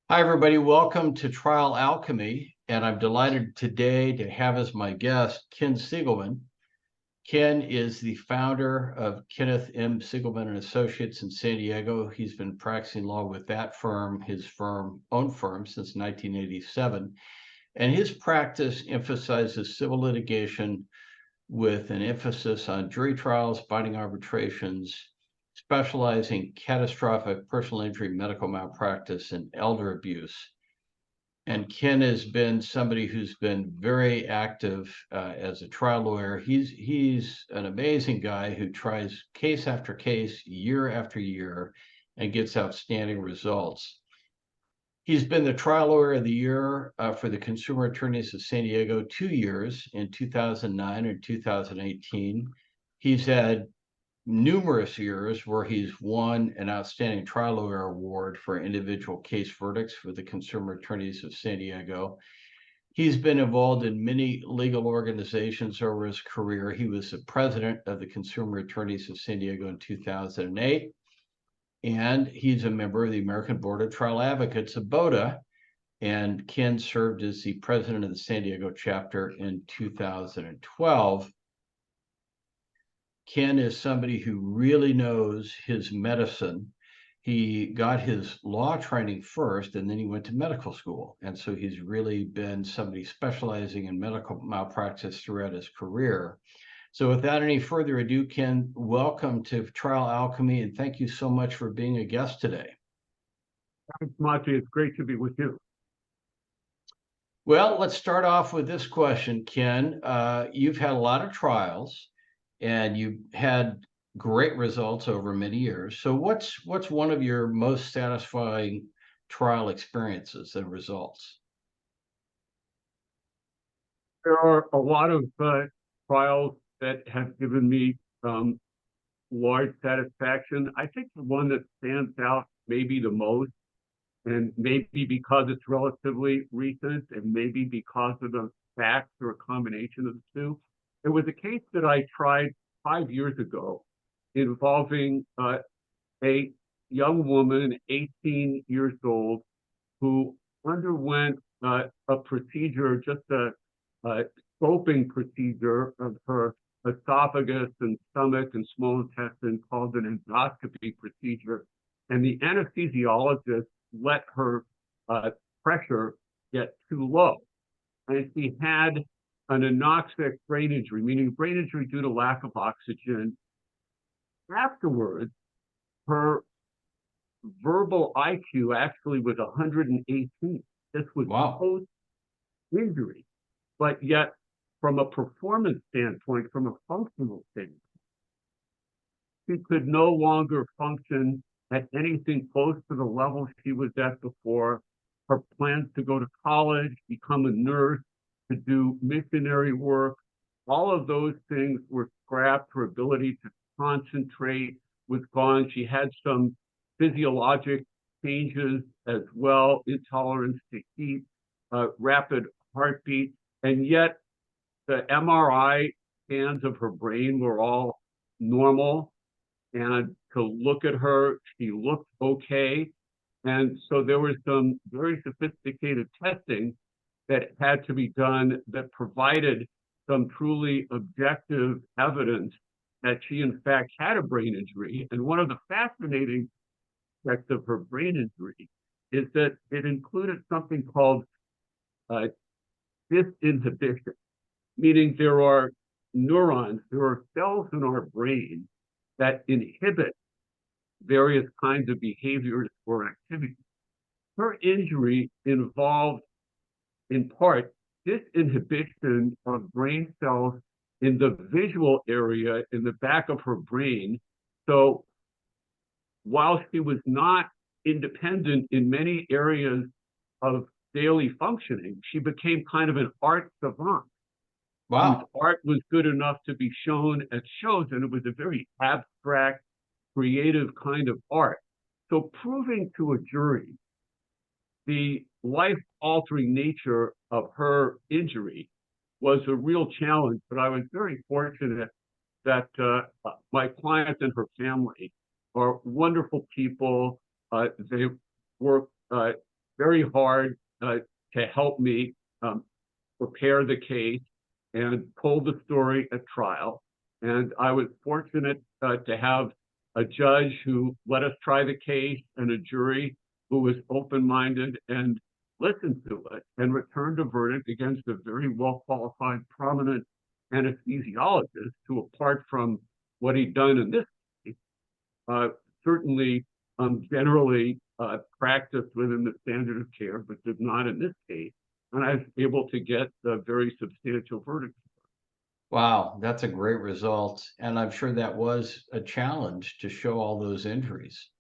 Hi, everybody. Welcome to Trial Alchemy. And I'm delighted today to have as my guest Ken Sigelman. Ken is the founder of Kenneth M. Sigelman and Associates in San Diego. He's been practicing law with that firm, his own firm, since 1987. And his practice emphasizes civil litigation with an emphasis on jury trials, binding arbitrations, specializing catastrophic personal injury, medical malpractice, and elder abuse. And Ken has been somebody who's been very active as a trial lawyer. He's an amazing guy who tries case after case, year after year, and gets outstanding results. He's been the trial lawyer of the year for the Consumer Attorneys of San Diego 2 years, in 2009 and 2018. He's had numerous years where he's won an Outstanding Trial Lawyer Award for individual case verdicts for the Consumer Attorneys of San Diego. He's been involved in many legal organizations over his career. He was the president of the Consumer Attorneys of San Diego in 2008, and he's a member of the American Board of Trial Advocates of BOTA. And Ken served as the president of the San Diego chapter in 2012. Ken is somebody who really knows his medicine. He got his law training first, and then he went to medical school. And so he's really been somebody specializing in medical malpractice throughout his career. So without any further ado, Ken, welcome to Trial Alchemy, and thank you so much for being a guest today. Thanks, Monty. It's great to be with you. Well, let's start off with this question, Ken. You've had a lot of trials, and you've had great results over many years. So what's one of your most satisfying trial experiences and results? There are a lot of trials that have given me large satisfaction. I think the one that stands out maybe the most, and maybe because it's relatively recent, and maybe because of the facts or a combination of the two, it was a case that I tried 5 years ago involving a young woman, 18 years old, who underwent a procedure, just a scoping procedure of her esophagus and stomach and small intestine, called an endoscopy procedure. And the anesthesiologist let her pressure get too low. And she had an anoxic brain injury, meaning brain injury due to lack of oxygen. Afterwards, her verbal IQ actually was 118. This was post-injury. But yet, from a performance standpoint, from a functional standpoint, she could no longer function at anything close to the level she was at before. Her plans to go to college, become a nurse, to do missionary work, all of those things were scrapped. Her ability to concentrate was gone. She had some physiologic changes as well, intolerance to heat, rapid heartbeat, and yet the MRI scans of her brain were all normal. And to look at her, she looked okay. And so there was some very sophisticated testing that had to be done that provided some truly objective evidence that she in fact had a brain injury. And one of the fascinating aspects of her brain injury is that it included something called disinhibition, meaning there are neurons, there are cells in our brain that inhibit various kinds of behaviors or activities. Her injury involved, in part, disinhibition of brain cells in the visual area in the back of her brain. So while she was not independent in many areas of daily functioning, she became kind of an art savant. Wow. Whose art was good enough to be shown at shows, and it was a very abstract, creative kind of art. So proving to a jury the life-altering nature of her injury was a real challenge, but I was very fortunate that my client and her family are wonderful people. They work very hard to help me prepare the case and told the story at trial. And I was fortunate to have a judge who let us try the case and a jury who was open-minded and listened to it and returned a verdict against a very well-qualified, prominent anesthesiologist who, apart from what he'd done in this case, certainly generally practiced within the standard of care, but did not in this case. And I was able to get a very substantial verdict. Wow, that's a great result. And I'm sure that was a challenge to show all those injuries.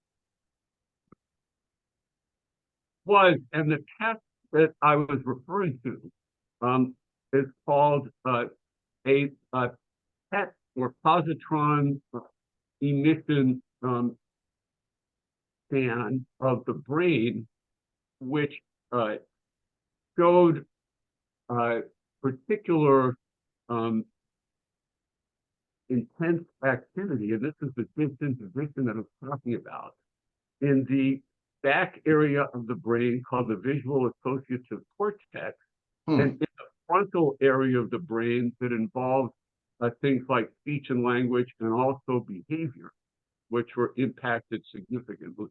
And the test that I was referring to is called a PET or positron emission scan of the brain, which showed particular intense activity, and this is the disinhibition that I'm talking about, in the back area of the brain called the visual associative cortex, and in the frontal area of the brain that involves things like speech and language and also behavior, which were impacted significantly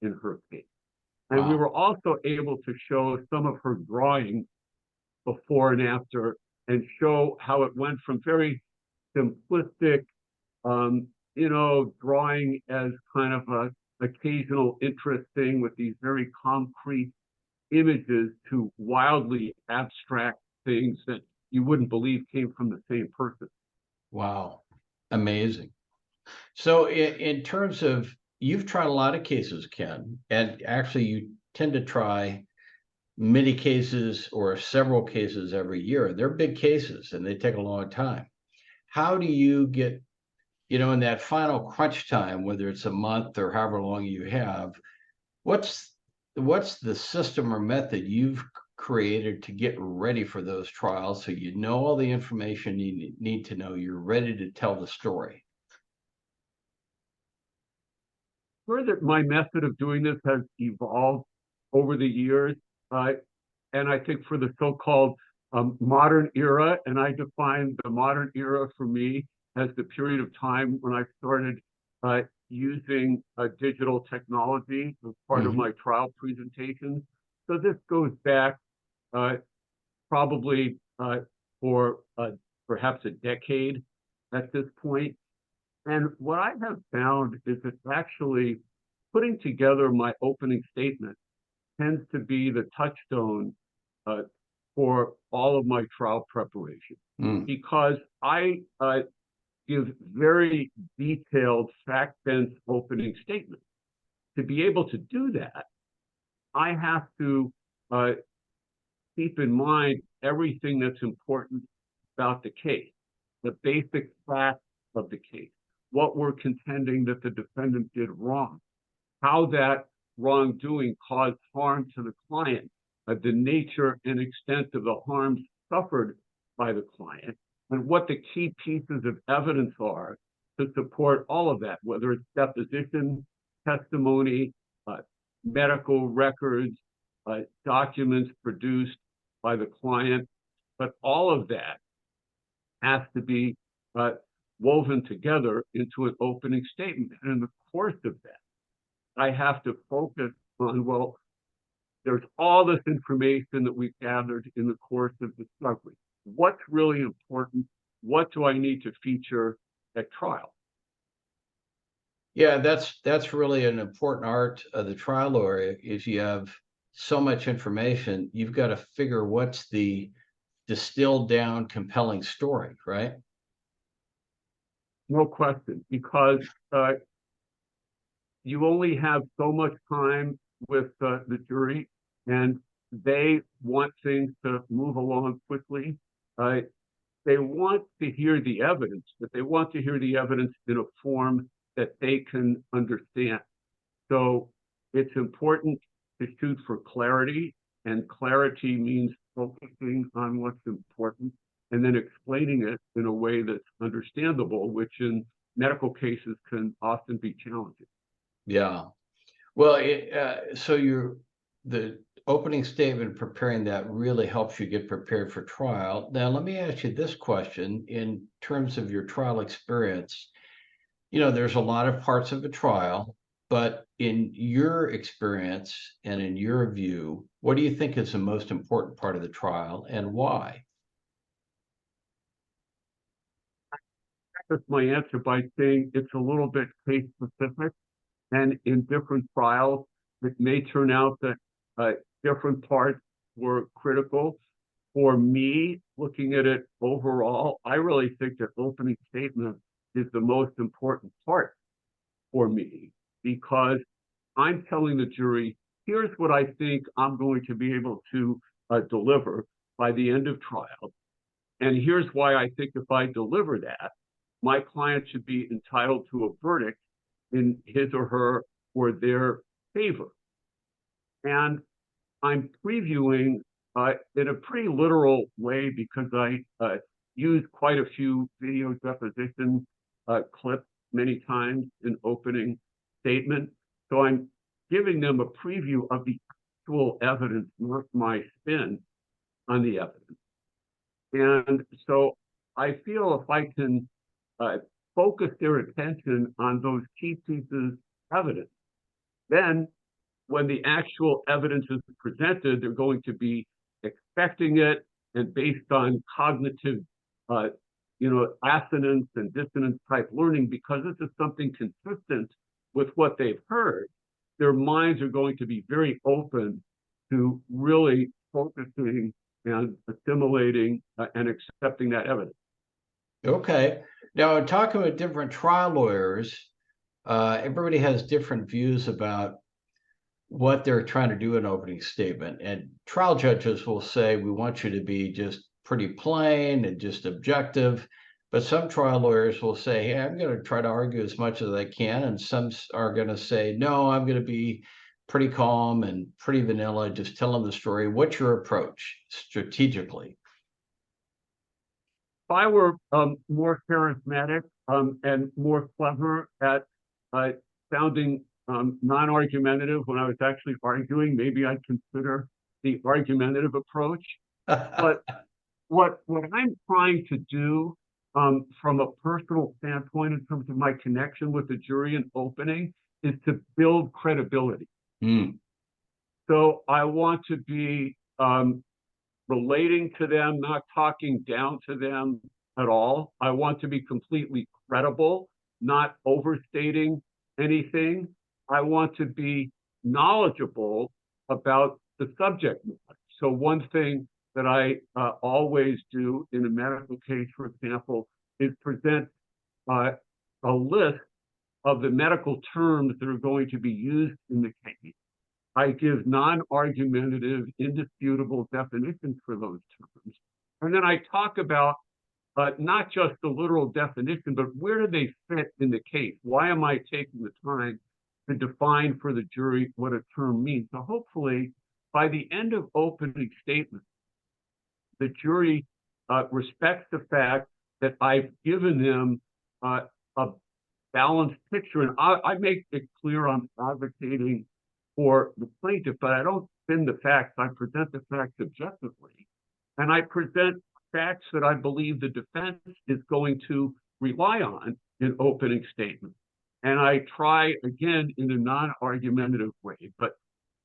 in her case. And we were also able to show some of her drawings before and after and show how it went from very simplistic, drawing as kind of a occasional interest thing with these very concrete images to wildly abstract things that you wouldn't believe came from the same person. Wow, amazing. So in terms of, you've tried a lot of cases, Ken, and actually you tend to try many cases or several cases every year. They're big cases and they take a long time. How do you get, in that final crunch time, whether it's a month or however long you have, what's the system or method you've created to get ready for those trials so you know all the information you need to know, you're ready to tell the story? Sure that my method of doing this has evolved over the years, and I think for the so-called modern era, and I define the modern era for me as the period of time when I started using digital technology as part of my trial presentations. So this goes back probably for perhaps a decade at this point. And what I have found is that actually putting together my opening statement tends to be the touchstone for all of my trial preparation, because I give very detailed, fact-dense opening statements. To be able to do that, I have to keep in mind everything that's important about the case, the basic facts of the case, what we're contending that the defendant did wrong, how that wrongdoing caused harm to the client, the nature and extent of the harms suffered by the client, and what the key pieces of evidence are to support all of that, whether it's deposition, testimony, medical records, documents produced by the client. But all of that has to be woven together into an opening statement. And in the course of that, I have to focus on, well, there's all this information that we've gathered in the course of discovery. What's really important? What do I need to feature at trial? Yeah, that's really an important art of the trial lawyer. Is you have so much information, you've got to figure what's the distilled down compelling story, right? No question, because you only have so much time with the jury, and they want things to move along quickly. They want to hear the evidence, but they want to hear the evidence in a form that they can understand. So it's important to shoot for clarity, and clarity means focusing on what's important and then explaining it in a way that's understandable, which in medical cases can often be challenging. Yeah. Well, so the opening statement, preparing that really helps you get prepared for trial. Now, let me ask you this question in terms of your trial experience. There's a lot of parts of a trial, but in your experience and in your view, what do you think is the most important part of the trial and why? That's my answer by saying it's a little bit case specific, and in different trials, it may turn out that different parts were critical. For me, looking at it overall, I really think that opening statement is the most important part for me because I'm telling the jury, here's what I think I'm going to be able to deliver by the end of trial. And here's why I think if I deliver that, my client should be entitled to a verdict in his or her or their favor. And I'm previewing in a pretty literal way because I use quite a few video deposition clips many times in opening statement. So I'm giving them a preview of the actual evidence, not my spin on the evidence. And so I feel if I can focus their attention on those key pieces of evidence, then when the actual evidence is presented, they're going to be expecting it and based on cognitive, assonance and dissonance type learning, because this is something consistent with what they've heard, their minds are going to be very open to really focusing and assimilating and accepting that evidence. Okay. Now, in talking with different trial lawyers, everybody has different views about what they're trying to do in opening statement. And trial judges will say, we want you to be just pretty plain and just objective. But some trial lawyers will say, hey, I'm going to try to argue as much as I can. And some are going to say, no, I'm going to be pretty calm and pretty vanilla, just tell them the story. What's your approach strategically? If I were more charismatic and more clever at sounding non-argumentative when I was actually arguing, maybe I'd consider the argumentative approach. But what I'm trying to do from a personal standpoint in terms of my connection with the jury in opening is to build credibility. So I want to be relating to them, not talking down to them at all. I want to be completely credible, not overstating anything. I want to be knowledgeable about the subject matter. So one thing that I always do in a medical case, for example, is present a list of the medical terms that are going to be used in the case. I give non-argumentative, indisputable definitions for those terms. And then I talk about not just the literal definition, but where do they fit in the case? Why am I taking the time to define for the jury what a term means? So hopefully, by the end of opening statement, the jury respects the fact that I've given them a balanced picture. And I make it clear I'm advocating for the plaintiff, but I don't spin the facts. I present the facts objectively. And I present facts that I believe the defense is going to rely on in opening statement. And I try, again, in a non-argumentative way, but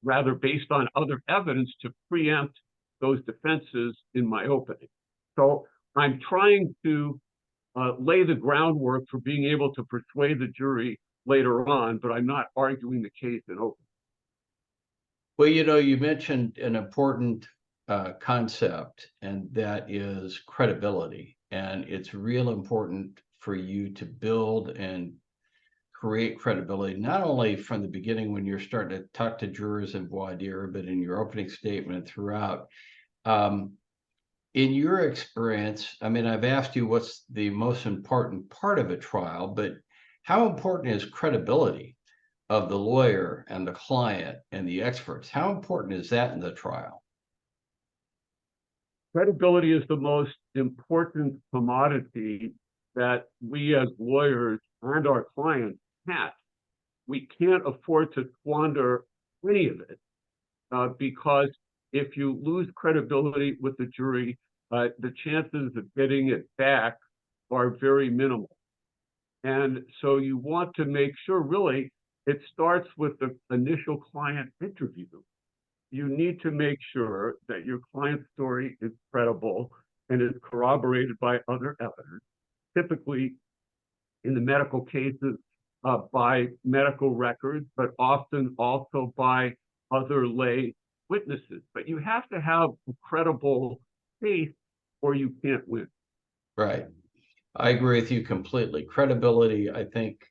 rather based on other evidence to preempt those defenses in my opening. So I'm trying to lay the groundwork for being able to persuade the jury later on, but I'm not arguing the case in opening. Well, you mentioned an important concept, and that is credibility. And it's real important for you to build and create credibility, not only from the beginning when you're starting to talk to jurors in voir dire, but in your opening statement and throughout. In your experience, I mean, I've asked you what's the most important part of a trial, but how important is credibility of the lawyer and the client and the experts? How important is that in the trial? Credibility is the most important commodity that we as lawyers and our clients have. We can't afford to squander any of it. because if you lose credibility with the jury, the chances of getting it back are very minimal. And so you want to make sure, really, it starts with the initial client interview. You need to make sure that your client's story is credible and is corroborated by other evidence, typically in the medical cases by medical records, but often also by other lay witnesses. But you have to have a credible case or you can't win. Right. I agree with you completely. Credibility, I think,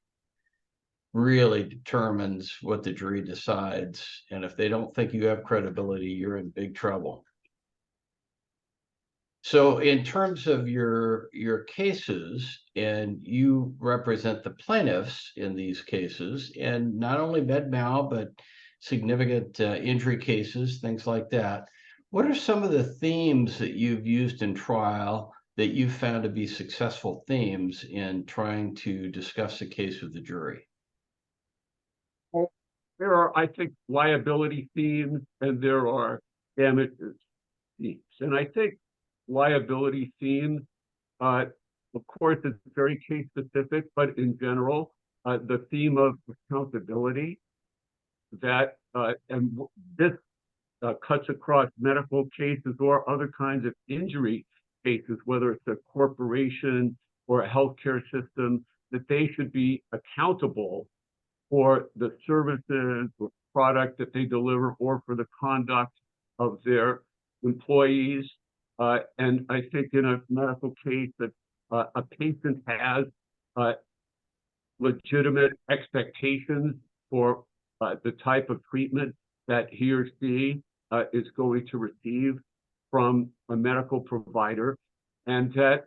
really determines what the jury decides. And if they don't think you have credibility, you're in big trouble. So in terms of your cases, and you represent the plaintiffs in these cases, and not only med mal, but significant injury cases, things like that. What are some of the themes that you've used in trial that you've found to be successful themes in trying to discuss the case with the jury? Well, there are, I think, liability themes and there are damages themes. And I think liability themes, of course, it's very case specific, but in general, the theme of accountability that, and this cuts across medical cases or other kinds of injury cases, whether it's a corporation or a healthcare system, that they should be accountable for the services or product that they deliver or for the conduct of their employees. And I think in a medical case that a patient has legitimate expectations for the type of treatment that he or she is going to receive from a medical provider, and that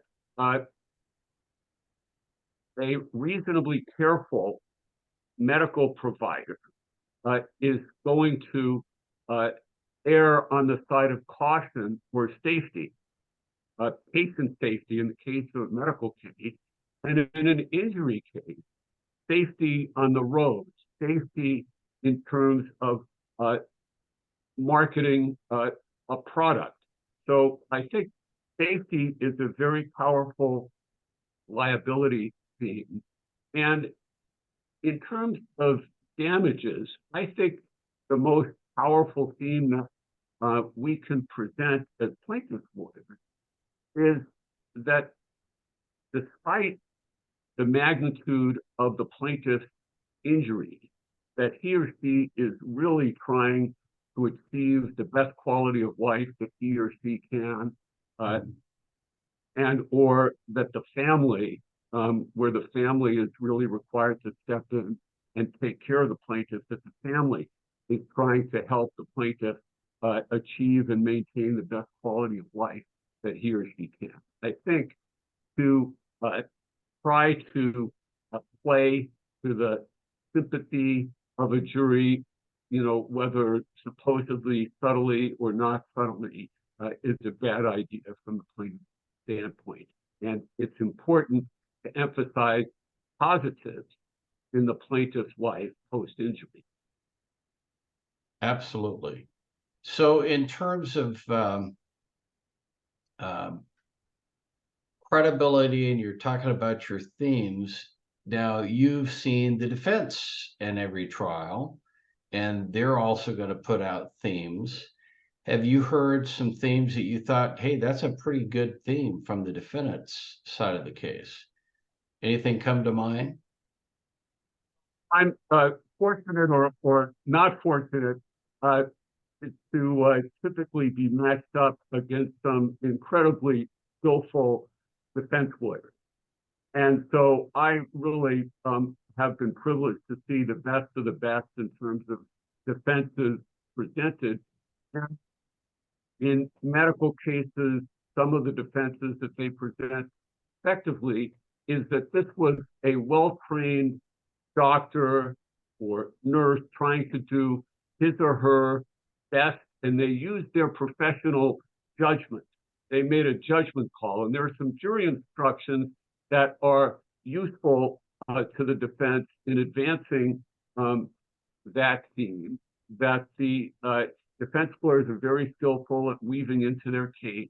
a reasonably careful medical provider is going to err on the side of caution for safety, patient safety in the case of a medical case, and in an injury case, safety on the roads, safety in terms of marketing a product. So I think safety is a very powerful liability theme. And in terms of damages, I think the most powerful theme that we can present as plaintiff lawyers is that despite the magnitude of the plaintiff's injury, that he or she is really trying to achieve the best quality of life that he or she can, and or that the family, where the family is really required to step in and take care of the plaintiff, that the family is trying to help the plaintiff achieve and maintain the best quality of life that he or she can. I think to try to play to the sympathy of a jury, whether supposedly subtly or not subtly, is a bad idea from the plaintiff's standpoint. And it's important to emphasize positives in the plaintiff's life post-injury. Absolutely. So in terms of credibility, and you're talking about your themes, now you've seen the defense in every trial, and they're also going to put out themes. Have you heard some themes that you thought, hey, that's a pretty good theme from the defendant's side of the case? Anything come to mind? I'm fortunate or not fortunate to typically be matched up against some incredibly skillful defense lawyers. And so I really have been privileged to see the best of the best in terms of defenses presented. And in medical cases, some of the defenses that they present effectively is that this was a well-trained doctor or nurse trying to do his or her best, and they used their professional judgment. They made a judgment call, and there are some jury instructions that are useful to the defense in advancing that theme, that the defense lawyers are very skillful at weaving into their case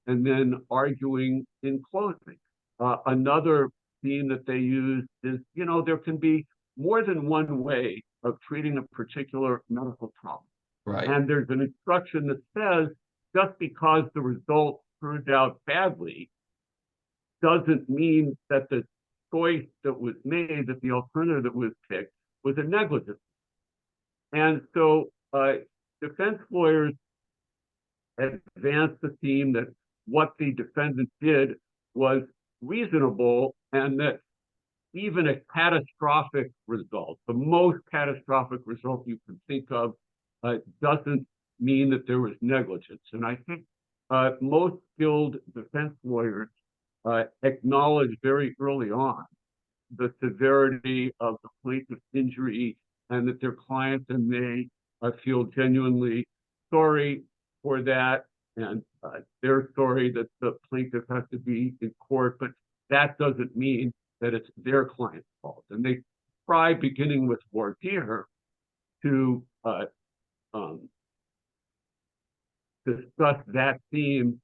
and then arguing in closing. Another theme that they use is, there can be more than one way of treating a particular medical problem. Right. And there's an instruction that says just because the result turned out badly doesn't mean that the choice that was made, that the alternative that was picked, was a negligence. And so defense lawyers advance the theme that what the defendant did was reasonable, and that even a catastrophic result, the most catastrophic result you can think of, doesn't mean that there was negligence. And I think most skilled defense lawyers acknowledge very early on the severity of the plaintiff's injury, and that their clients and they feel genuinely sorry for that, and they're sorry that the plaintiff has to be in court, but that doesn't mean that it's their client's fault. And they try, beginning with voir dire, to discuss that theme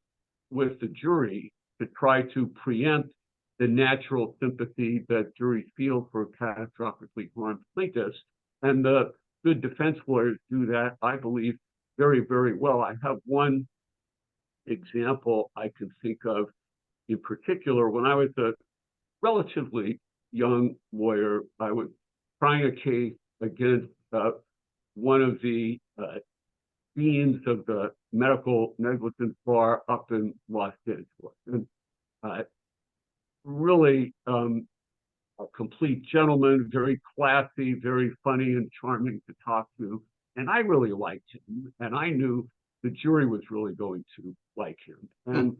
with the jury to try to preempt the natural sympathy that juries feel for catastrophically harmed plaintiffs. And the good defense lawyers do that, I believe, very, very well. I have one example I can think of in particular. When I was a relatively young lawyer, I was trying a case against one of the deans of the medical negligence bar up in Los Angeles. And really a complete gentleman, very classy, very funny and charming to talk to. And I really liked him. And I knew the jury was really going to like him. And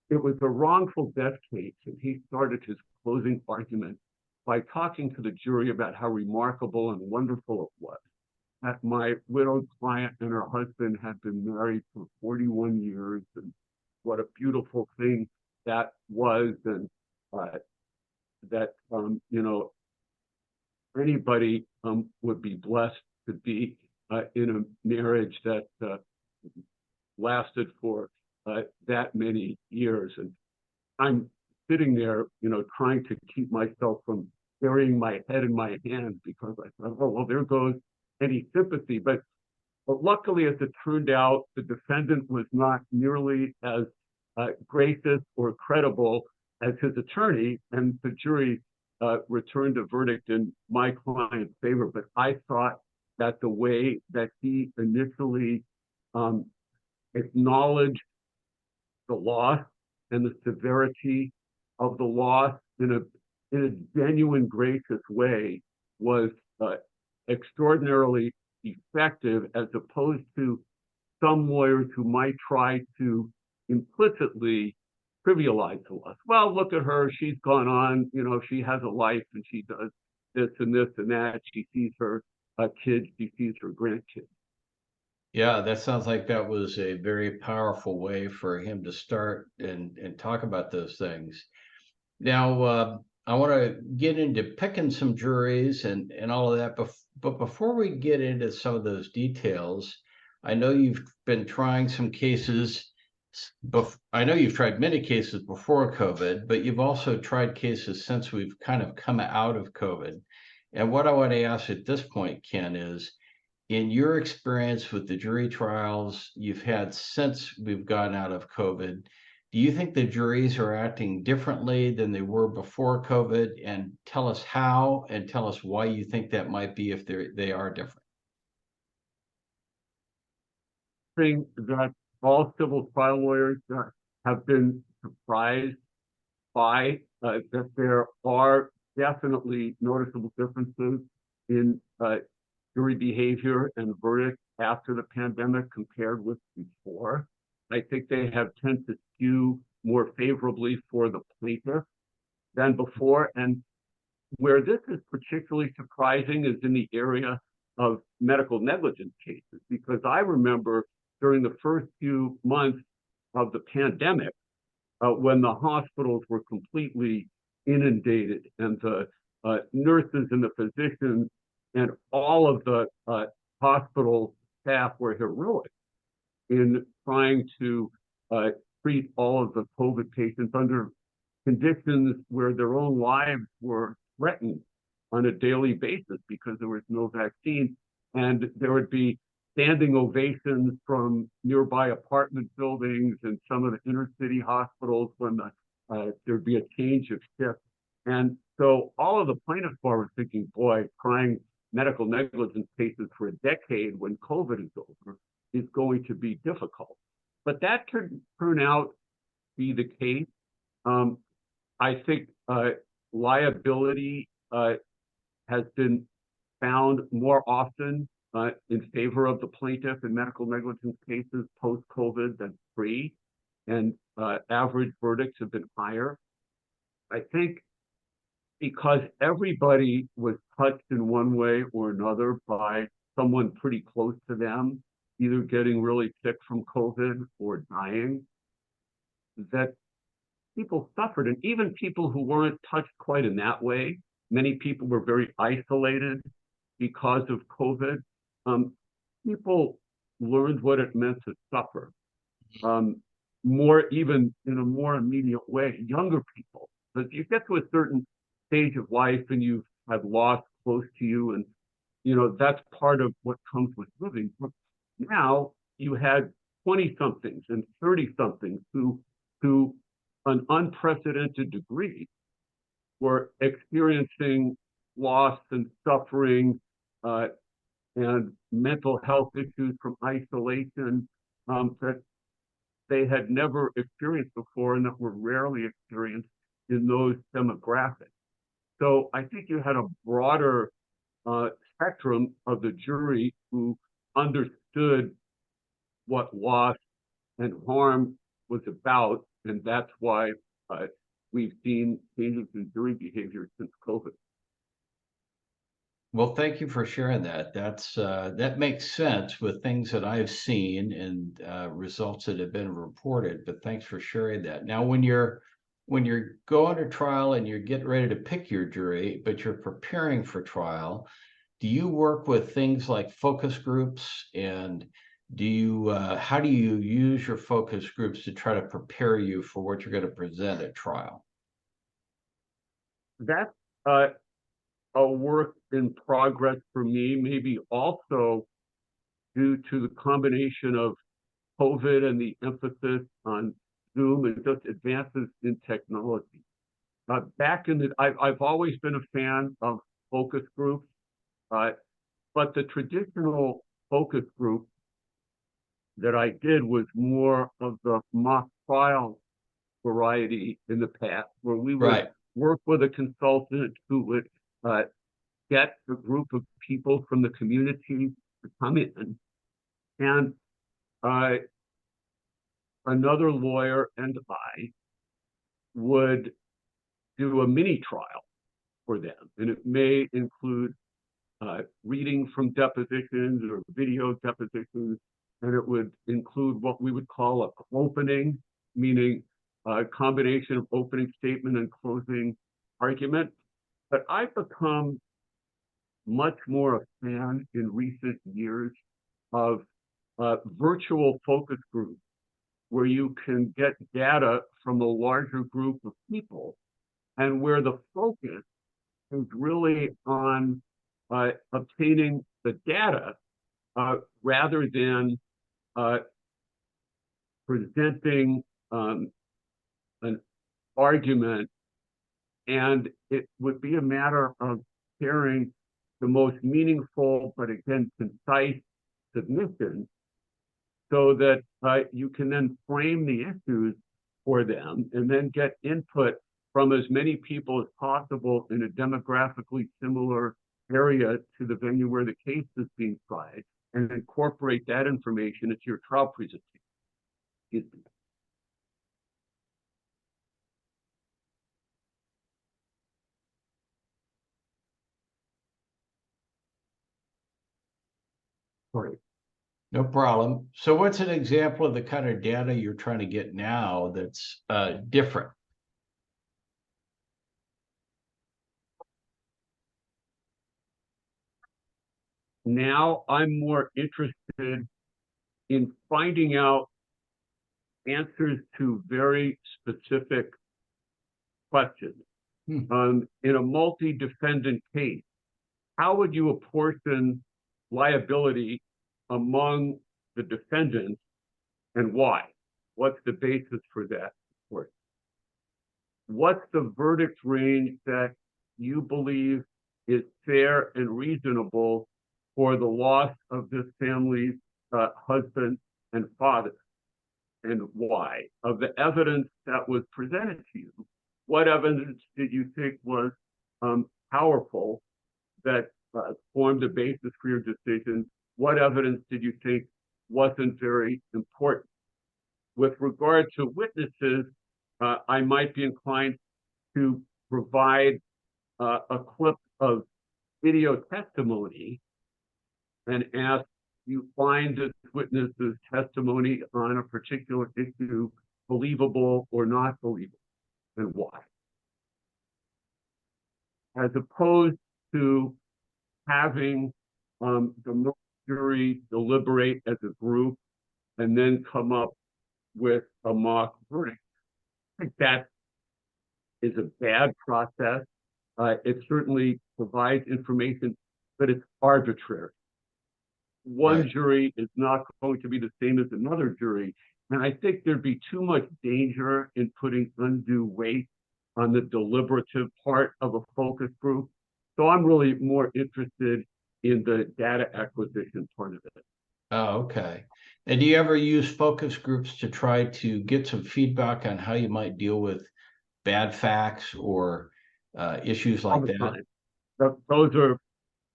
it was a wrongful death case. And he started his closing argument by talking to the jury about how remarkable and wonderful it was that my widowed client and her husband had been married for 41 years, and what a beautiful thing that was, and that anybody would be blessed to be in a marriage that lasted for that many years. And I'm sitting there, trying to keep myself from burying my head in my hands, because I thought, oh, well, there goes any sympathy. But luckily, as it turned out, the defendant was not nearly as gracious or credible as his attorney, and the jury returned a verdict in my client's favor. But I thought that the way that he initially acknowledged the loss and the severity of the loss in a genuine, gracious way was extraordinarily effective, as opposed to some lawyers who might try to implicitly trivialize the loss. Well, look at her, she's gone on, she has a life and she does this and this and that. She sees her kids, she sees her grandkids. Yeah, that sounds like that was a very powerful way for him to start and talk about those things. Now, I want to get into picking some juries and all of that, but before we get into some of those details, I know you've been trying some cases. I know you've tried many cases before COVID, but you've also tried cases since we've kind of come out of COVID. And what I want to ask at this point, Ken, is, in your experience with the jury trials you've had since we've gotten out of COVID, do you think the juries are acting differently than they were before COVID? And tell us how, and tell us why you think that might be, if they are different. I think that all civil trial lawyers have been surprised by that there are definitely noticeable differences in jury behavior and verdict after the pandemic compared with before. I think they have tended to skew more favorably for the plaintiff than before. And where this is particularly surprising is in the area of medical negligence cases, because I remember during the first few months of the pandemic, when the hospitals were completely inundated, and the nurses and the physicians and all of the hospital staff were heroic in trying to treat all of the COVID patients under conditions where their own lives were threatened on a daily basis because there was no vaccine. And there would be standing ovations from nearby apartment buildings and some of the inner city hospitals when there'd be a change of shift. And so all of the plaintiffs bar were thinking, boy, trying medical negligence cases for a decade when COVID is over is going to be difficult. But that could turn out to be the case. I think liability has been found more often in favor of the plaintiff in medical negligence cases post-COVID than pre, and average verdicts have been higher. I think because everybody was touched in one way or another by someone pretty close to them, either getting really sick from COVID or dying, that people suffered. And even people who weren't touched quite in that way, many people were very isolated because of COVID. People learned what it meant to suffer more, even in a more immediate way. Younger people, but you get to a certain stage of life and you've had loss close to you, and that's part of what comes with living. But now you had 20-somethings and 30-somethings who, to an unprecedented degree, were experiencing loss and suffering and mental health issues from isolation that they had never experienced before and that were rarely experienced in those demographics. So I think you had a broader spectrum of the jury who understood what loss and harm was about, and that's why we've seen changes in jury behavior since COVID. Well, thank you for sharing that. That makes sense with things that I've seen and results that have been reported. But thanks for sharing that. Now, when you're going to trial and you're getting ready to pick your jury, but you're preparing for trial, do you work with things like focus groups? And how do you use your focus groups to try to prepare you for what you're going to present at trial? That's a work in progress for me, maybe also due to the combination of COVID and the emphasis on Zoom and just advances in technology. I've always been a fan of focus groups, but the traditional focus group that I did was more of the mock trial variety in the past, where we would work with a consultant who would get a group of people from the community to come in, and another lawyer and I would do a mini trial for them. And it may include reading from depositions or video depositions, and it would include what we would call a opening, meaning a combination of opening statement and closing argument. But I've become much more a fan in recent years of virtual focus groups, where you can get data from a larger group of people, and where the focus is really on obtaining the data rather than presenting an argument. And it would be a matter of sharing the most meaningful, but again, concise submissions, so that you can then frame the issues for them and then get input from as many people as possible in a demographically similar area to the venue where the case is being tried, and incorporate that information into your trial presentation. Sorry. No problem. So what's an example of the kind of data you're trying to get now that's different? Now I'm more interested in finding out answers to very specific questions. In a multi-defendant case, how would you apportion liability among the defendants and why? What's the basis for that? What's the verdict range that you believe is fair and reasonable for the loss of this family's husband and father? And why? Of the evidence that was presented to you, what evidence did you think was powerful that formed the basis for your decision? What evidence did you think wasn't very important? With regard to witnesses, I might be inclined to provide a clip of video testimony and ask you find this witness's testimony on a particular issue believable or not believable, and why. As opposed to having the jury deliberate as a group and then come up with a mock verdict. I think that is a bad process. It certainly provides information, but it's arbitrary. One jury is not going to be the same as another jury. And I think there'd be too much danger in putting undue weight on the deliberative part of a focus group. So I'm really more interested in the data acquisition part of it. Oh, okay. And do you ever use focus groups to try to get some feedback on how you might deal with bad facts or issues like that? Those are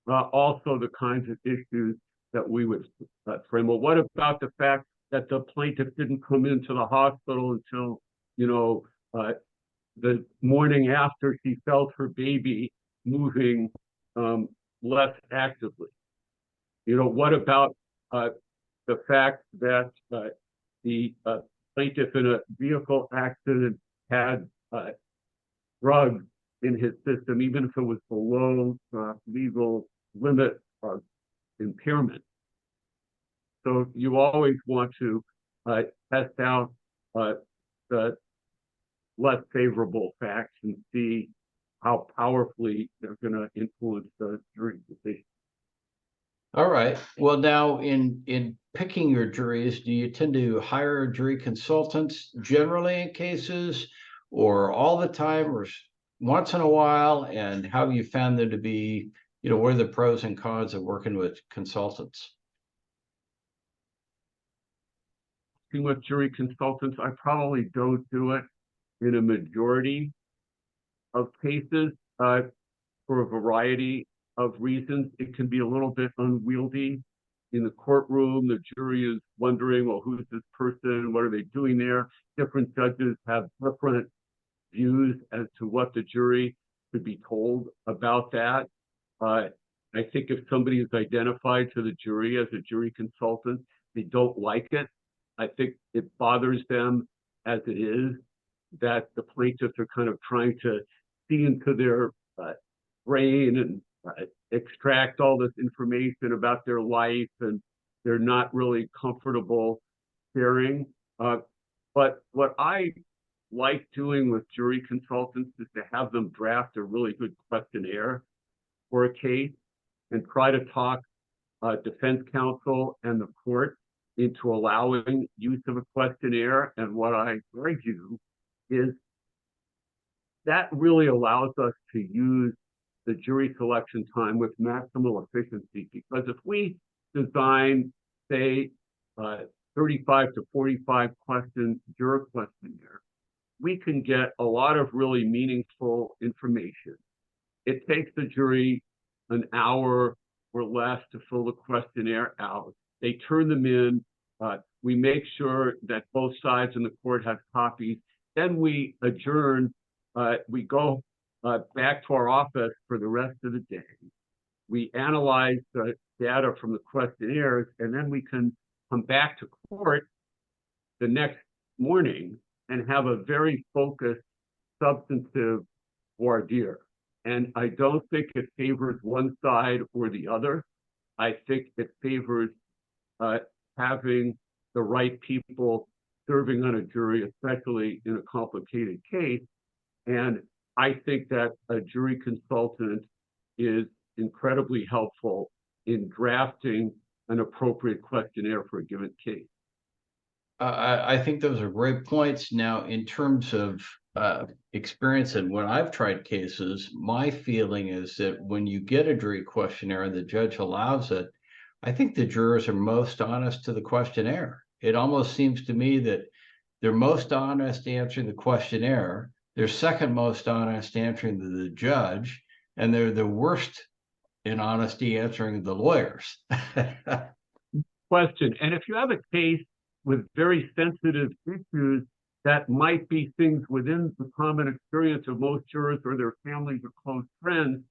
also the kinds of issues that we would frame. Well, what about the fact that the plaintiff didn't come into the hospital until, the morning after she felt her baby moving less actively? What about the fact that the plaintiff in a vehicle accident had drugs in his system, even if it was below legal limit of impairment? So you always want to test out the less favorable facts and see how powerfully they're going to influence the jury decision. All right. Well, now in picking your juries, do you tend to hire jury consultants generally in cases, or all the time, or once in a while? And how have you found them to be, what are the pros and cons of working with consultants? With jury consultants, I probably don't do it in a majority of cases for a variety of reasons. It can be a little bit unwieldy in the courtroom. The jury is wondering, well, who's this person? What are they doing there? Different judges have different views as to what the jury should be told about that. I think if somebody is identified to the jury as a jury consultant, they don't like it. I think it bothers them as it is that the plaintiffs are kind of trying to see into their brain and extract all this information about their life, and they're not really comfortable sharing. But what I like doing with jury consultants is to have them draft a really good questionnaire for a case and try to talk defense counsel and the court into allowing use of a questionnaire. And what I argue is that really allows us to use the jury selection time with maximal efficiency, because if we design, say, 35 to 45 question juror questionnaire, we can get a lot of really meaningful information. It takes the jury an hour or less to fill the questionnaire out. They turn them in. We make sure that both sides in the court have copies. Then we adjourn. We go back to our office for the rest of the day. We analyze the data from the questionnaires, and then we can come back to court the next morning and have a very focused, substantive voir dire. And I don't think it favors one side or the other. I think it favors having the right people serving on a jury, especially in a complicated case. And I think that a jury consultant is incredibly helpful in drafting an appropriate questionnaire for a given case. I think those are great points. Now, in terms of experience and when I've tried cases, my feeling is that when you get a jury questionnaire and the judge allows it, I think the jurors are most honest to the questionnaire. It almost seems to me that they're most honest answering the questionnaire, they're second most honest answering the judge, and they're the worst in honesty answering the lawyers. Question. And if you have a case with very sensitive issues that might be things within the common experience of most jurors or their families or close friends,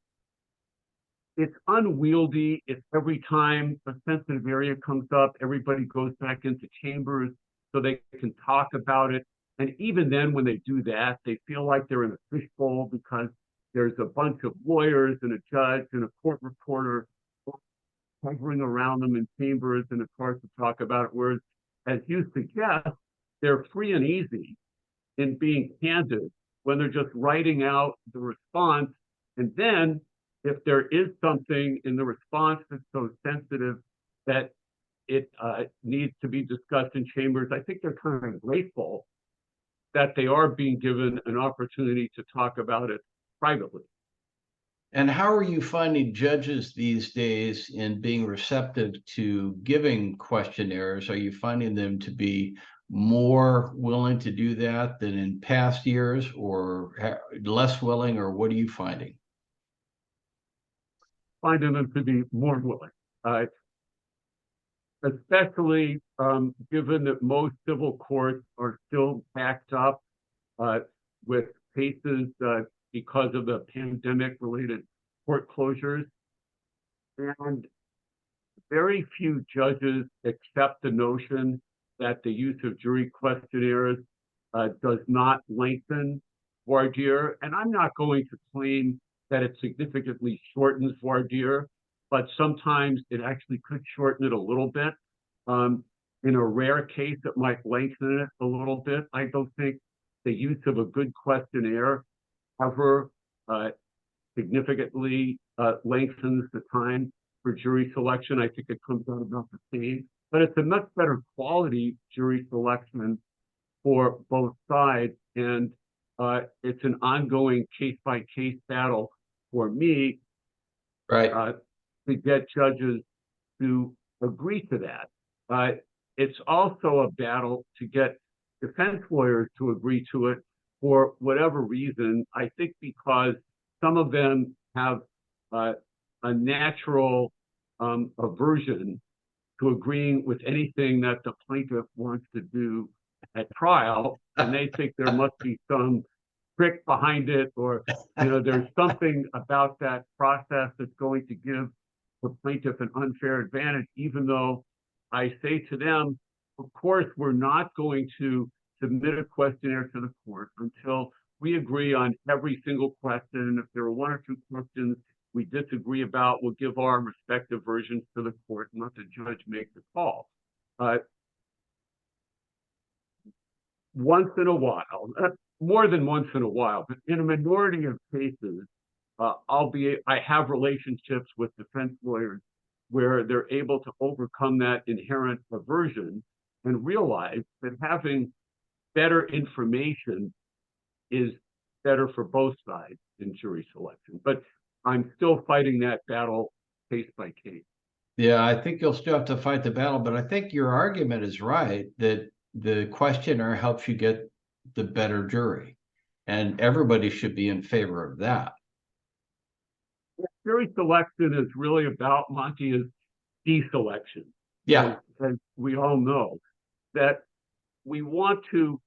it's unwieldy. It's every time a sensitive area comes up, everybody goes back into chambers so they can talk about it. And even then, when they do that, they feel like they're in a fishbowl because there's a bunch of lawyers and a judge and a court reporter hovering around them in chambers and of course to talk about it. Whereas, as you suggest, they're free and easy in being candid when they're just writing out the response. And then if there is something in the response that's so sensitive that it needs to be discussed in chambers, I think they're kind of grateful that they are being given an opportunity to talk about it privately. And how are you finding judges these days in being receptive to giving questionnaires? Are you finding them to be more willing to do that than in past years, or less willing, or what are you finding? Finding them to be more willing, especially given that most civil courts are still backed up with cases because of the pandemic-related court closures. And very few judges accept the notion that the use of jury questionnaires does not lengthen voir dire. And I'm not going to claim that it significantly shortens voir dire, but sometimes it actually could shorten it a little bit. In a rare case, it might lengthen it a little bit. I don't think the use of a good questionnaire ever significantly lengthens the time for jury selection. I think it comes out about the same, but it's a much better quality jury selection for both sides. And it's an ongoing case-by-case battle for me Right. to get judges to agree to that. It's also a battle to get defense lawyers to agree to it for whatever reason. I think because some of them have a natural aversion to agreeing with anything that the plaintiff wants to do at trial, and they think there must be some trick behind it, or there's something about that process that's going to give the plaintiff an unfair advantage, even though I say to them, of course, we're not going to submit a questionnaire to the court until we agree on every single question. And if there are one or two questions we disagree about, we'll give our respective versions to the court and let the judge make the call. Once in a while, more than once in a while, but in a minority of cases, I have relationships with defense lawyers where they're able to overcome that inherent aversion and realize that having better information is better for both sides in jury selection. But I'm still fighting that battle case by case. Yeah, I think you'll still have to fight the battle, but I think your argument is right that the questionnaire helps you get the better jury, and everybody should be in favor of that. Jury selection is really about, Monty, is deselection. Yeah. As we all know, that we want to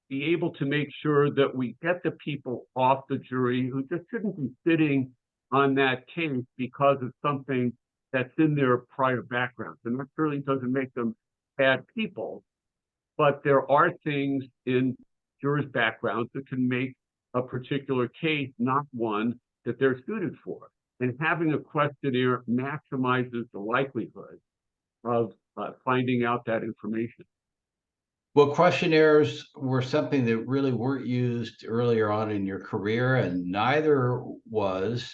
be able to make sure that we get the people off the jury who just shouldn't be sitting on that case because of something that's in their prior backgrounds. And that certainly doesn't make them bad people, but there are things in jurors' backgrounds that can make a particular case not one that they're suited for. And having a questionnaire maximizes the likelihood of finding out that information. Well, questionnaires were something that really weren't used earlier on in your career, and neither was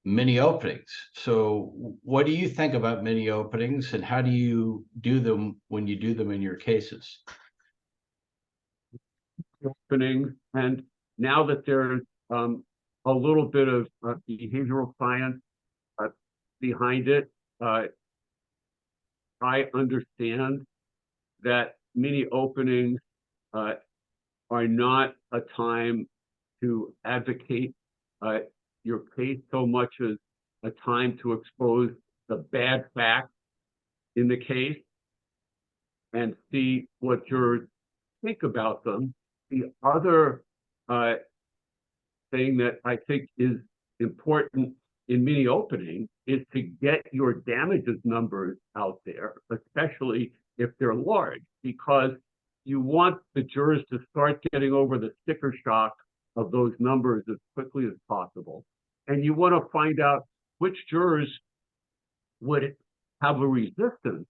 mini openings. So what do you think about mini openings, and how do you do them when you do them in your cases? Openings, and now that there's a little bit of behavioral science behind it, I understand that mini openings are not a time to advocate your case so much as a time to expose the bad facts in the case and see what jurors think about them. The other thing that I think is important in mini opening is to get your damages numbers out there, especially if they're large, because you want the jurors to start getting over the sticker shock of those numbers as quickly as possible. And you want to find out which jurors would have a resistance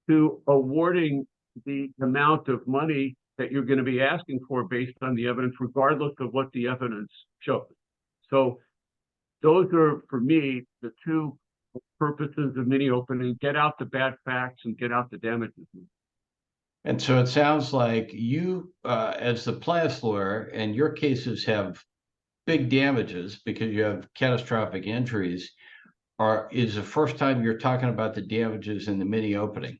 to awarding the amount of money that you're going to be asking for based on the evidence, regardless of what the evidence shows. So those are, for me, the two purposes of mini opening: get out the bad facts and get out the damages. And so it sounds like you, as the plaintiff's lawyer, and your cases have big damages because you have catastrophic injuries, is the first time you're talking about the damages in the mini opening.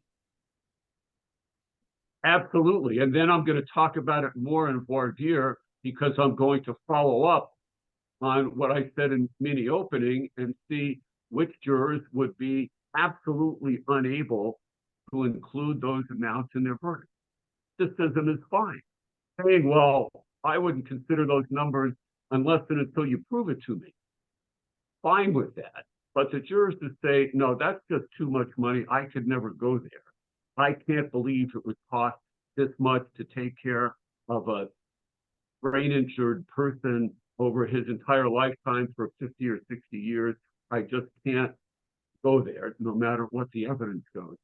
Absolutely. And then I'm going to talk about it more in voir dire, because I'm going to follow up on what I said in mini opening and see which jurors would be absolutely unable to include those amounts in their verdict. Cynicism is fine. Saying, well, I wouldn't consider those numbers unless and until you prove it to me. Fine with that. But the jurors to say, no, that's just too much money. I could never go there. I can't believe it would cost this much to take care of a brain injured person over his entire lifetime for 50 or 60 years. I just can't go there, no matter what the evidence goes.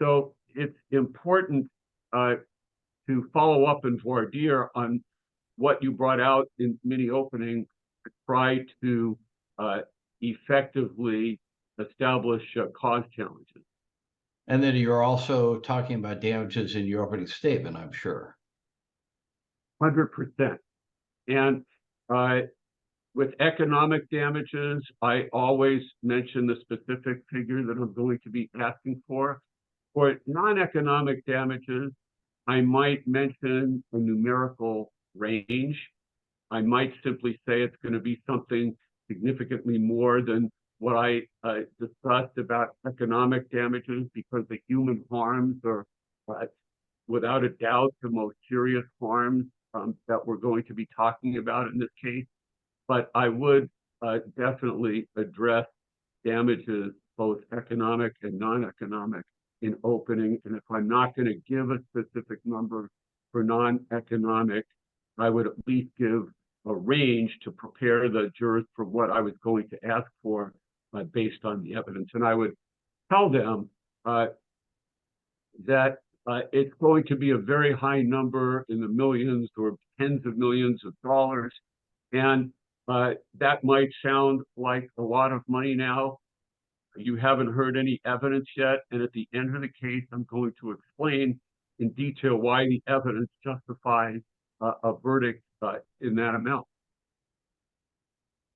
So it's important to follow up in voir dire on what you brought out in mini opening to try to effectively establish cause challenges. And then you're also talking about damages in your opening statement, I'm sure. 100%. And with economic damages, I always mention the specific figure that I'm going to be asking for. For non-economic damages, I might mention a numerical range. I might simply say it's going to be something significantly more than what I discussed about economic damages, because the human harms are, without a doubt, the most serious harms that we're going to be talking about in this case. But I would definitely address damages, both economic and non-economic, in opening. And if I'm not going to give a specific number for non-economic, I would at least give a range to prepare the jurors for what I was going to ask for based on the evidence. And I would tell them that it's going to be a very high number in the millions or tens of millions of dollars. And that might sound like a lot of money now. You haven't heard any evidence yet. And at the end of the case, I'm going to explain in detail why the evidence justifies a verdict in that amount.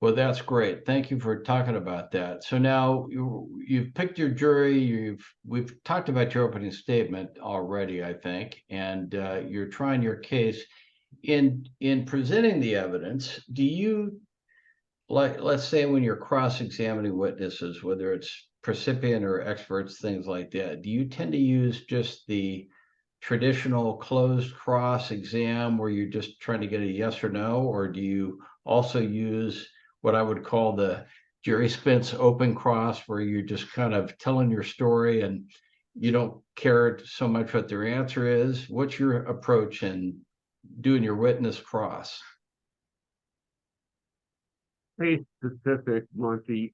Well, that's great. Thank you for talking about that. So now you've picked your jury. We've talked about your opening statement already, I think, and you're trying your case. In presenting the evidence, do you, let's say when you're cross-examining witnesses, whether it's precipient or experts, things like that, do you tend to use just the traditional closed cross exam where you're just trying to get a yes or no, or do you also use what I would call the Jerry Spence open cross, where you're just kind of telling your story and you don't care so much what their answer is? What's your approach in doing your witness cross? Case specific, Monty.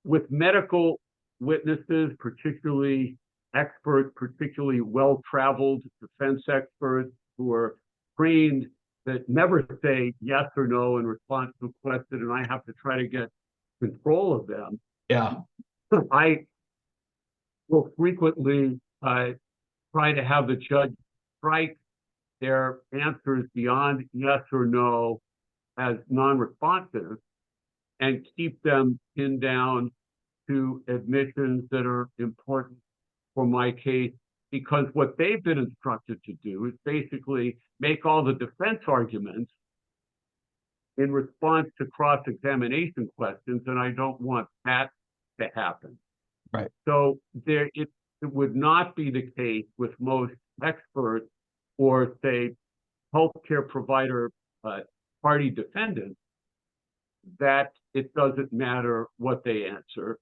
With medical witnesses, particularly experts, particularly well-traveled defense experts who are trained that never say yes or no in response to a question, and I have to try to get control of them. Yeah. I will frequently try to have the judge strike their answers beyond yes or no as non-responsive and keep them pinned down to admissions that are important for my case, because what they've been instructed to do is basically make all the defense arguments in response to cross-examination questions, and I don't want that to happen. Right. So it would not be the case with most experts or, say, healthcare provider party defendants that it doesn't matter what they answer,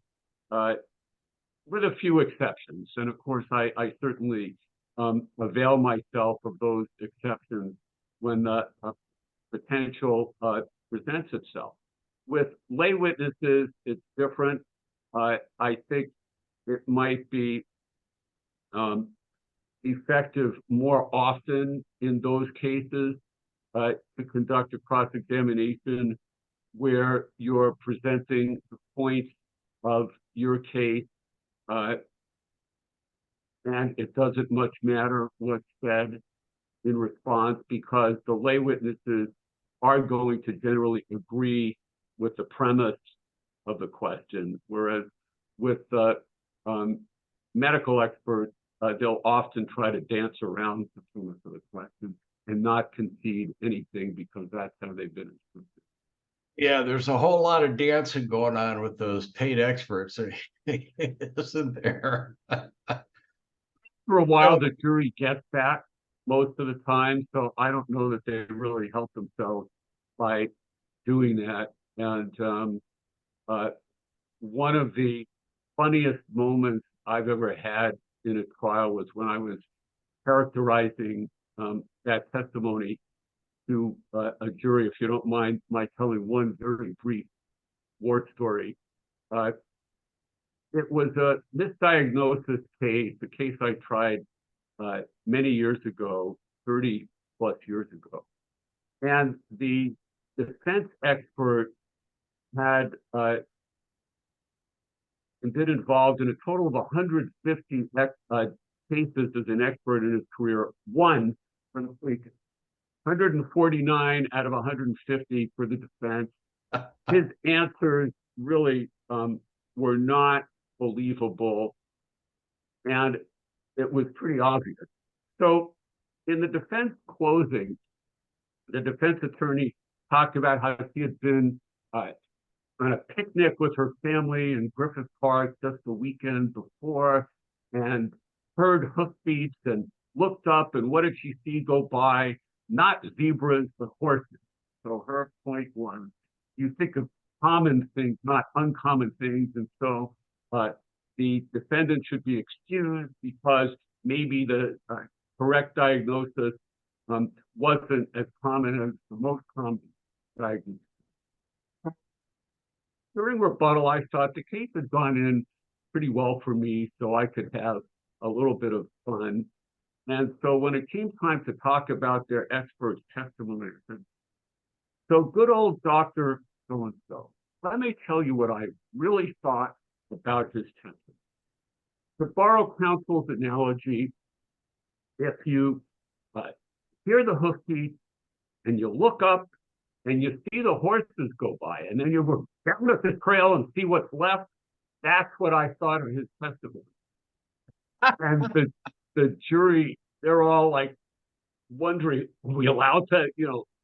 with a few exceptions. And of course, I certainly avail myself of those exceptions when the potential presents itself. With lay witnesses, it's different. I think it might be effective more often in those cases to conduct a cross-examination where you're presenting the point of your case, and it doesn't much matter what's said in response, because the lay witnesses are going to generally agree with the premise of the question, whereas with the medical experts, they'll often try to dance around the premise of the question and not concede anything because that's how they've been instructed. Yeah, there's a whole lot of dancing going on with those paid experts, isn't there? For a while, the jury gets that most of the time, so I don't know that they really help themselves by doing that. And one of the funniest moments I've ever had in a trial was when I was characterizing that testimony to a jury. If you don't mind my telling one very brief war story. It was a misdiagnosis case, a case I tried many years ago, 30 plus years ago. And the defense expert had been involved in a total of 150 cases as an expert in his career, one for the plaintiff. 149 out of 150 for the defense. His answers really were not believable, and it was pretty obvious. So in the defense closing, the defense attorney talked about how she had been on a picnic with her family in Griffith Park just the weekend before and heard hoofbeats and looked up, and what did she see go by? Not zebras, but horses. So her point was, you think of common things, not uncommon things. And so the defendant should be excused because maybe the correct diagnosis wasn't as common as the most common diagnosis. During rebuttal, I thought the case had gone in pretty well for me, so I could have a little bit of fun. And so when it came time to talk about their expert testimony, I said, so good old Dr. So-and-so, let me tell you what I really thought about his testimony. To borrow counsel's analogy, if you hear the hoofbeat and you look up and you see the horses go by, and then you look down at the trail and see what's left, that's what I thought of his testimony. And the jury, they're all like wondering, are we allowed to,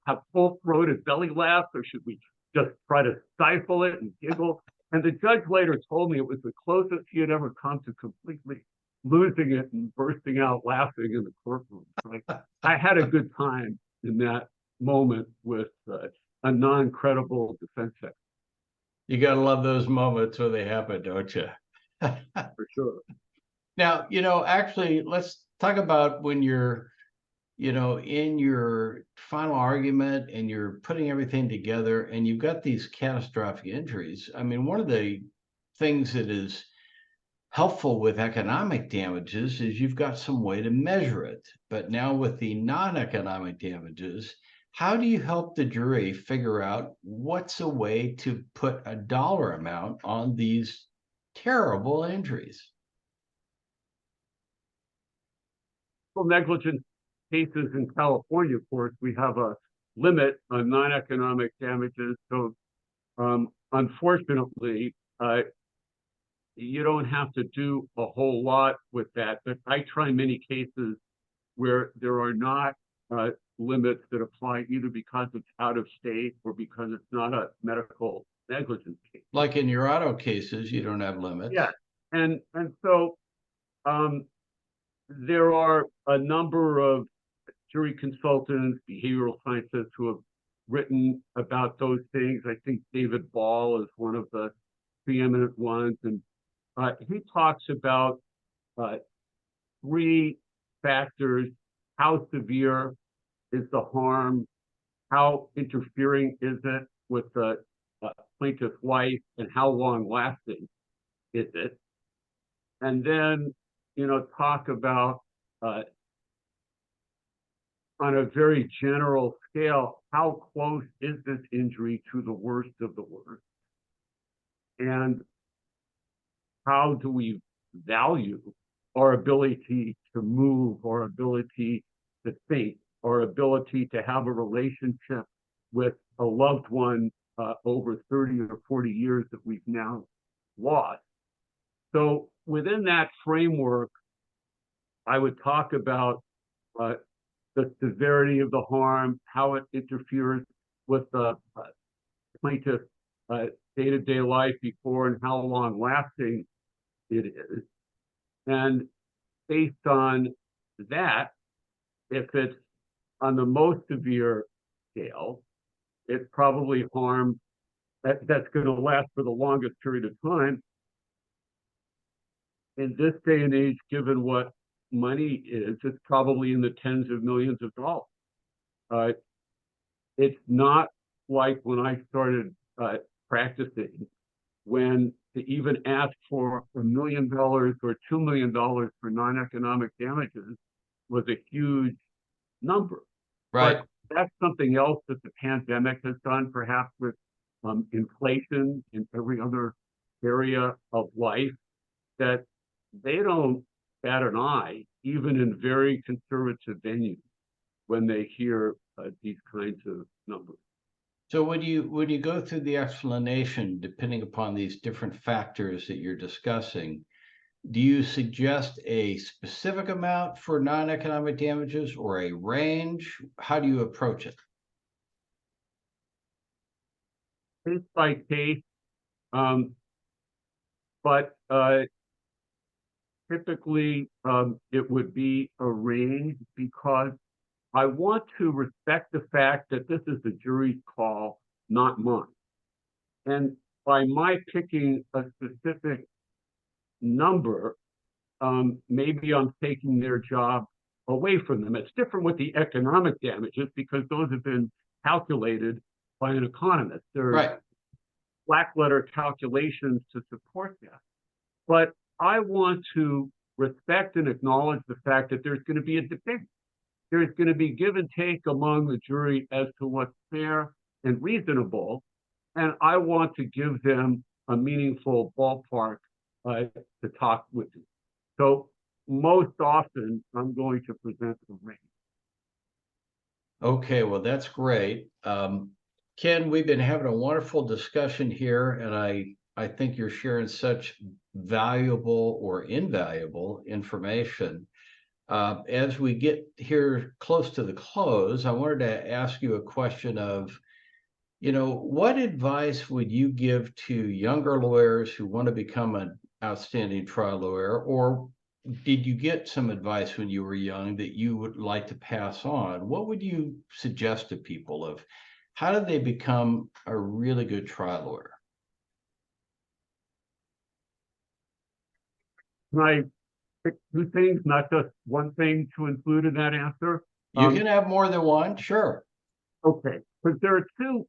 have full-throated belly laughs, or should we just try to stifle it and giggle? And the judge later told me it was the closest he had ever come to completely losing it and bursting out laughing in the courtroom. I had a good time in that moment with a non-credible defense expert. You got to love those moments when they happen, don't you? For sure. Now, actually, let's talk about when you're, in your final argument and you're putting everything together and you've got these catastrophic injuries. I mean, one of the things that is helpful with economic damages is you've got some way to measure it. But now with the non-economic damages, how do you help the jury figure out what's a way to put a dollar amount on these terrible injuries? Well, negligence cases in California, of course, we have a limit on non-economic damages. So unfortunately, you don't have to do a whole lot with that. But I try many cases where there are not limits that apply either because it's out of state or because it's not a medical negligence case. Like in your auto cases, you don't have limits. Yeah, and so there are a number of jury consultants, behavioral scientists who have written about those things. I think David Ball is one of the preeminent ones, and he talks about three factors: how severe is the harm, how interfering is it with the plaintiff's life, and how long lasting is it? And then, talk about on a very general scale, how close is this injury to the worst of the worst? And how do we value our ability to move, our ability to think, our ability to have a relationship with a loved one over 30 or 40 years that we've now lost? So within that framework, I would talk about the severity of the harm, how it interferes with the plaintiff's day-to-day life before, and how long-lasting it is. And based on that, if it's on the most severe scale, it's probably harm that's going to last for the longest period of time. In this day and age, given what money is, it's probably in the tens of millions of dollars. It's not like when I started practicing, when to even ask for $1 million or $2 million for non-economic damages was a huge number. Right. But that's something else that the pandemic has done, perhaps with inflation in every other area of life, that they don't bat an eye, even in very conservative venues, when they hear these kinds of numbers. So when you go through the explanation, depending upon these different factors that you're discussing, do you suggest a specific amount for non-economic damages or a range? How do you approach it? Case by case, but typically it would be a range, because I want to respect the fact that this is the jury's call, not mine. And by my picking a specific number, maybe I'm taking their job away from them. It's different with the economic damages, because those have been calculated by an economist. There's Right. black letter calculations to support that. But I want to respect and acknowledge the fact that there's going to be a debate. There's going to be give and take among the jury as to what's fair and reasonable. And I want to give them a meaningful ballpark to talk with you. So most often, I'm going to present the range. Okay, well, that's great. Ken, we've been having a wonderful discussion here, and I think you're sharing such valuable or invaluable information. As we get here close to the close, I wanted to ask you a question of, what advice would you give to younger lawyers who want to become an outstanding trial lawyer, or did you get some advice when you were young that you would like to pass on? What would you suggest to people of how do they become a really good trial lawyer? Can I pick two things, not just one thing to include in that answer? You can have more than one, sure. Okay, because there are two,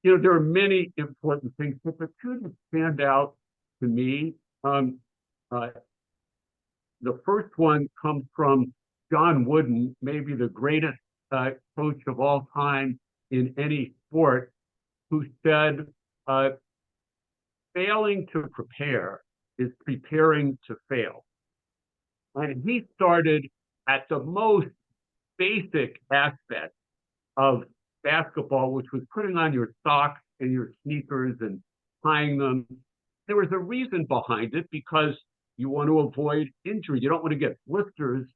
there are many important things, but the two that stand out to me, Uh, the first one comes from John Wooden, maybe the greatest coach of all time in any sport, who said, uh, failing to prepare is preparing to fail. And he started at the most basic aspect of basketball, which was putting on your socks and your sneakers and tying them. There was a reason behind it, because you want to avoid injury. You don't want to get blisters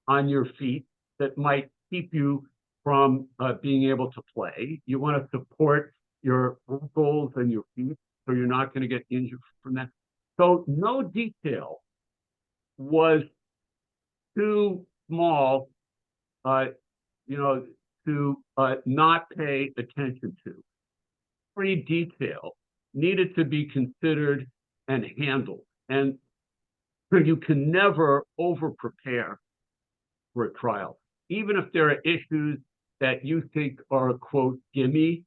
on your feet that might keep you from being able to play. You want to support your ankles and your feet so you're not going to get injured from that. So no detail was too small, you know, to not pay attention to. Every detail needed to be considered and handled. And you can never over prepare for a trial. Even if there are issues that you think are a quote gimme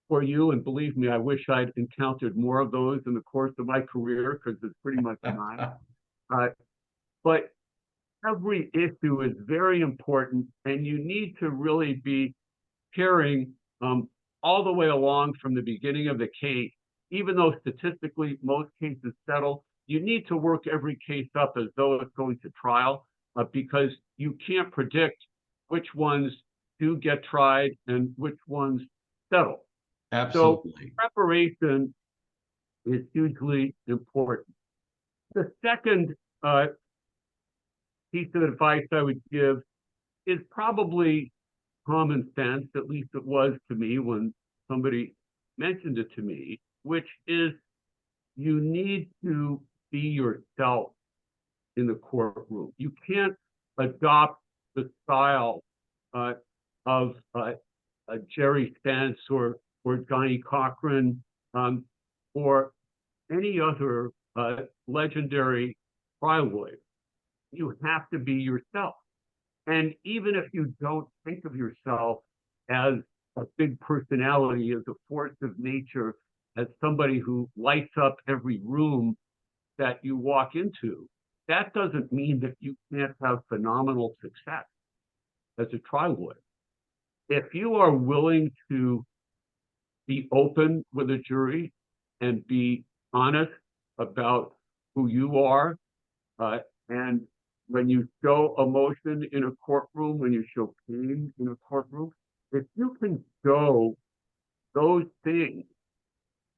for you, and believe me, I wish I'd encountered more of those in the course of my career, because it's pretty much mine. But every issue is very important, and you need to really be caring all the way along from the beginning of the case. Even though statistically most cases settle, you need to work every case up as though it's going to trial, because you can't predict which ones do get tried and which ones settle. Absolutely. So preparation is hugely important. The second piece of advice I would give is probably common sense, at least it was to me when somebody mentioned it to me, which is you need to be yourself in the courtroom. You can't adopt the style of Jerry Spence or Johnny Cochran or any other legendary trial lawyer. You have to be yourself. And even if you don't think of yourself as a big personality, as a force of nature, as somebody who lights up every room that you walk into, that doesn't mean that you can't have phenomenal success as a trial lawyer. If you are willing to be open with a jury and be honest about who you are, and when you show emotion in a courtroom, when you show pain in a courtroom, if you can show those things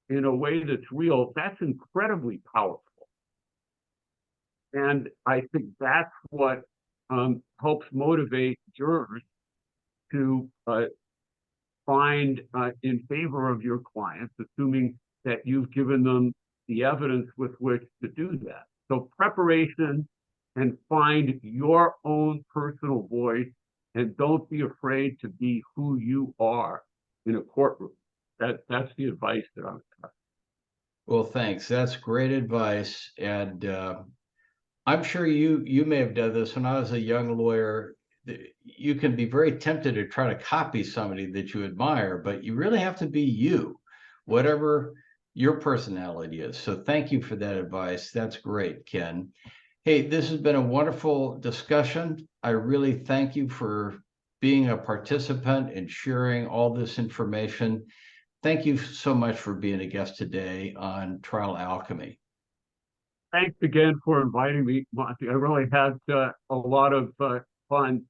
in a way that's real, that's incredibly powerful. And I think that's what helps motivate jurors to find in favor of your clients, assuming that you've given them the evidence with which to do that. So preparation, and find your own personal voice, and don't be afraid to be who you are in a courtroom. That's the advice that I'm got. Well, thanks. That's great advice. And I'm sure you may have done this when I was a young lawyer. You can be very tempted to try to copy somebody that you admire, but you really have to be you, whatever your personality is. So thank you for that advice. That's great, Ken. Hey, this has been a wonderful discussion. I really thank you for being a participant and sharing all this information. Thank you so much for being a guest today on Trial Alchemy. Thanks again for inviting me, Monty. I really had a lot of fun,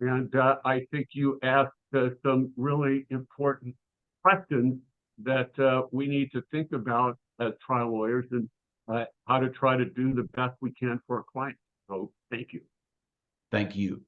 and I think you asked some really important questions that we need to think about as trial lawyers, and how to try to do the best we can for our clients. So thank you. Thank you.